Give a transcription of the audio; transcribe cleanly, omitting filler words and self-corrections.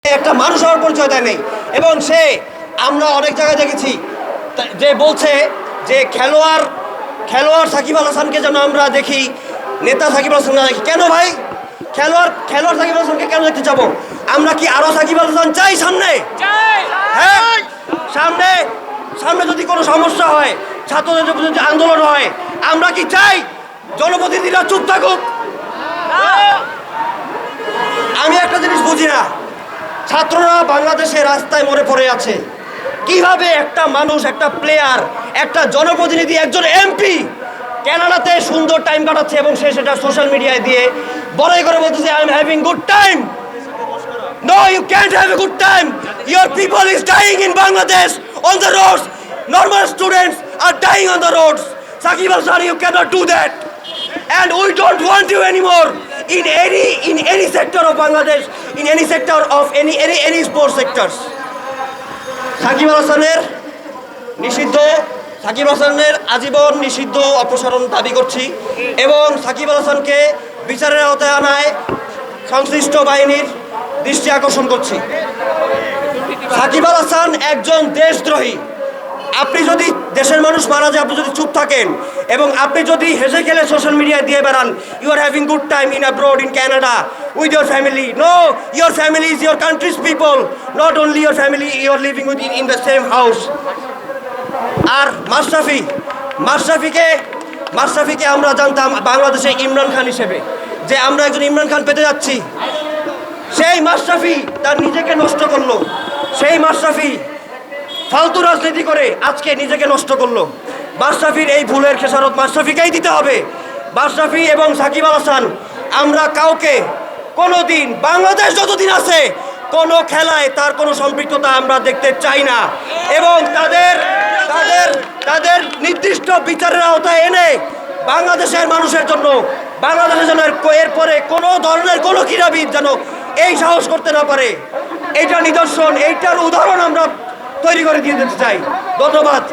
একটা মানুষ হওয়ার পরিচয় দেয় নেই। এবং সে আমরা অনেক জায়গায় দেখেছি যে বলছে যে খেলোয়াড় সাকিব আল হাসানকে যেন আমরা দেখি, নেতা সাকিব আল হাসান না দেখি। কেন ভাই? খেলোয়াড় সাকিব আল হাসানকে কেন দেখতে যাবো? আমরা কি আরো সাকিব আল হাসান চাই সামনে? হ্যাঁ, সামনে যদি কোনো সমস্যা হয়, ছাত্রদের যদি আন্দোলন হয়, আমরা কি চাই জনপ্রতিনিধিরা চুপ থাকুক? আমি একটা জিনিস বুঝি না, ছাত্ররা বাংলাদেশে রাস্তায় মরে পড়ে আছে। কিভাবে একটা মানুষ, একটা প্লেয়ার, একটা জনপ্রতিনিধি, একজন এমপি কানাডাতে সুন্দর টাইম কাটাচ্ছে এবং সে সেটা সোশ্যাল মিডিয়ায় দিয়ে বড়াই করে বলতেছে I am having good time. No, you can't have a good time. Your people is dying in Bangladesh on the roads. Normal students are dying on the roads. Saqib Al Hasan, you cannot do that. And we don't want you anymore in any sector of Bangladesh, in any sector of any sports sectors. Shakib Al হাসানের সাকিব আল হাসানের আজীবন নিষিদ্ধ অপসারণ দাবি করছি এবং সাকিব আল হাসানকে বিচারের আওতায় আনায় সংশ্লিষ্ট বাহিনীর দৃষ্টি আকর্ষণ করছি। সাকিব আল হাসান একজন দেশদ্রোহী। আপনি যদি দেশের মানুষ মারা যায়, আপনি যদি চুপ থাকেন এবং আপনি যদি হেসে খেলে সোশ্যাল মিডিয়ায় দিয়ে বেড়ান you are having good time in abroad, in Canada with your family. No, your family is your country's people, not only your family you are living with in the same house. আর মাশরাফিকে আমরা জানতাম বাংলাদেশে ইমরান খান হিসেবে, যে আমরা একজন ইমরান খান পেতে যাচ্ছি। সেই মাশরাফি তার নিজেকে নষ্ট করলো। সেই মাশরাফি ফালতু রাজনীতি করে আজকে নিজেকে নষ্ট করলো। মাশরাফির এই ভুলের খেসারত মাশরাফিকেই দিতে হবে। মাশরাফি এবং সাকিব আল হাসান, আমরা কাউকে কোনোদিন, বাংলাদেশ যতদিন আছে, কোনো খেলায় তার কোনো সম্পৃক্ততা আমরা দেখতে চাই না এবং তাদের নির্দিষ্ট বিচারের আওতায় এনে বাংলাদেশের মানুষের জন্য, বাংলাদেশের জন্য এরপরে কোনো ধরনের কোনো ক্রীড়াবিদ যেন এই সাহস করতে না পারে, এইটা নিদর্শন, এইটার উদাহরণ আমরা তৈরি করে দিয়ে দিতে চাই। ধন্যবাদ।